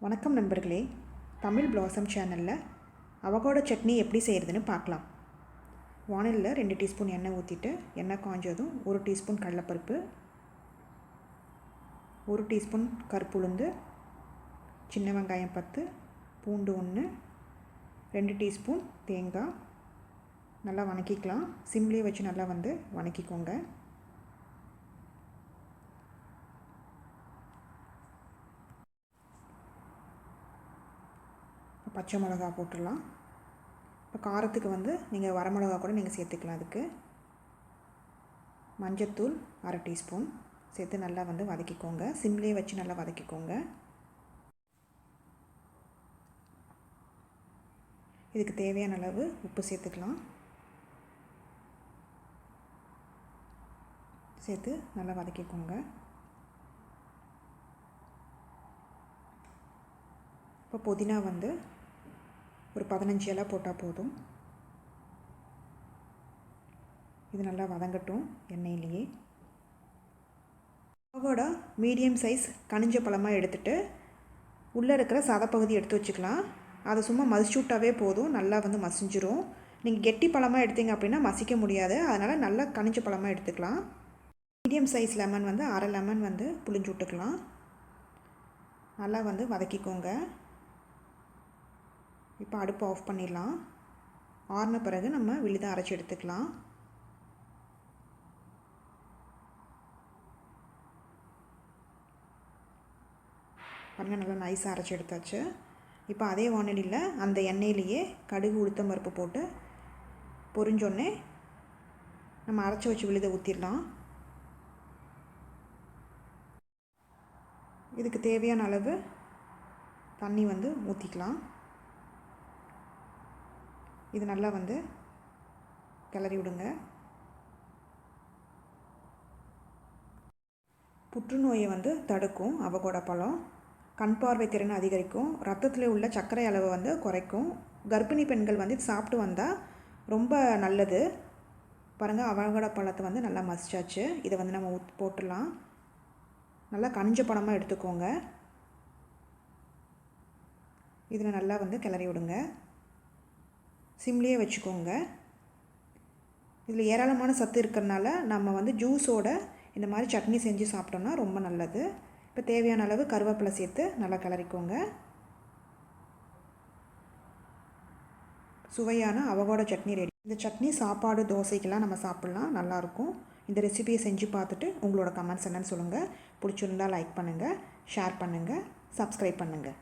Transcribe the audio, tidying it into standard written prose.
வணக்கம் நண்பர்களே, தமிழ் பிளாசம் சேனலில் அவகோடோ சட்னி எப்படி செய்கிறதுன்னு பார்க்கலாம். வானலில் 2 டீஸ்பூன் எண்ணெய் ஊற்றிட்டு எண்ணெய் காஞ்சதும் 1 டீஸ்பூன் கடலைப்பருப்பு, 1 டீஸ்பூன் கருப்புளுந்து, சின்ன வெங்காயம் 10, பூண்டு 1, 2 டீஸ்பூன் தேங்காய் நல்லா வணக்கிக்கலாம். சிம்லேயே வச்சு நல்லா வணக்கிக்கோங்க. பச்சை மிளகா போட்டுடலாம். இப்போ காரத்துக்கு நீங்கள் வரமிளகா கூட நீங்கள் சேர்த்துக்கலாம். அதுக்கு மஞ்சத்தூள் 1/2 டீஸ்பூன் சேர்த்து நல்லா வதக்கிக்கோங்க. சிம்லேயே வச்சு நல்லா வதக்கிக்கோங்க. இதுக்கு தேவையான அளவு உப்பு சேர்த்துக்கலாம். சேர்த்து நல்லா வதக்கிக்கோங்க. இப்போ புதினா ஒரு 15 இலை போட்டால் போதும். இது நல்லா வதங்கட்டும் எண்ணெயிலேயே. அவகோடோ மீடியம் சைஸ் கனிஞ்ச பழமாக எடுத்துகிட்டு உள்ளே இருக்கிற சதப்பகுதி எடுத்து வச்சுக்கலாம். அதை சும்மா மசிச்சு விட்டாவே போதும், நல்லா மசிஞ்சிரும். நீங்கள் கெட்டி பழமாக எடுத்தீங்க அப்படின்னா மசிக்க முடியாது. அதனால் நல்லா கனிஞ்ச பழமாக எடுத்துக்கலாம். மீடியம் சைஸ் லெமன் 1/2 லெமன் புளிஞ்சு விட்டுக்கலாம். நல்லா வதக்கிக்கோங்க. இப்போ அடுப்பு ஆஃப் பண்ணிடலாம். ஆறின பிறகு நம்ம விழுதாக அரைச்சி எடுத்துக்கலாம். பாருங்கள், நல்லா நைஸாக அரைச்சி எடுத்தாச்சு. இப்போ அதே வானலியில் அந்த எண்ணெயிலேயே கடுகு உளுத்தம் பருப்பு போட்டு பொரிஞ்சோடனே நம்ம அரைச்சி வச்சு விழுதை ஊற்றிடலாம். இதுக்கு தேவையான அளவு தண்ணி ஊற்றிக்கலாம். இது நல்லா கிளறி விடுங்க. புற்றுநோயை தடுக்கும் அவகோடோ பழம். கண் பார்வை திறனை அதிகரிக்கும். ரத்தத்தில் உள்ள சர்க்கரை அளவை குறைக்கும். கர்ப்பிணி பெண்கள் இது சாப்பிட்டு வந்தால் ரொம்ப நல்லது. பாருங்கள், அவகோடோ பழத்தை நல்லா மசிச்சாச்சு. இதை நம்ம போட்டுடலாம். நல்லா கனிஞ்ச பழமாக எடுத்துக்கோங்க. இதில் நல்லா கிளறி விடுங்க. சிம்லேயே வச்சுக்கோங்க. இதில் ஏராளமான சத்து இருக்கிறதுனால நம்ம ஜூஸோட இந்த மாதிரி சட்னி செஞ்சு சாப்பிட்டோம்னா ரொம்ப நல்லது. இப்போ தேவையான அளவு கருவேப்பிலை சேர்த்து நல்லா கிளறிக்கோங்க. சுவையான அவகோடோ சட்னி ரெடி. இந்த சட்னி சாப்பாடு, தோசைக்கெல்லாம் நம்ம சாப்பிட்லாம், நல்லாயிருக்கும். இந்த ரெசிபியை செஞ்சு பார்த்துட்டு உங்களோட கமெண்ட்ஸ் என்னன்னு சொல்லுங்கள். பிடிச்சிருந்தால் லைக் பண்ணுங்கள், ஷேர் பண்ணுங்கள், சப்ஸ்கிரைப் பண்ணுங்கள்.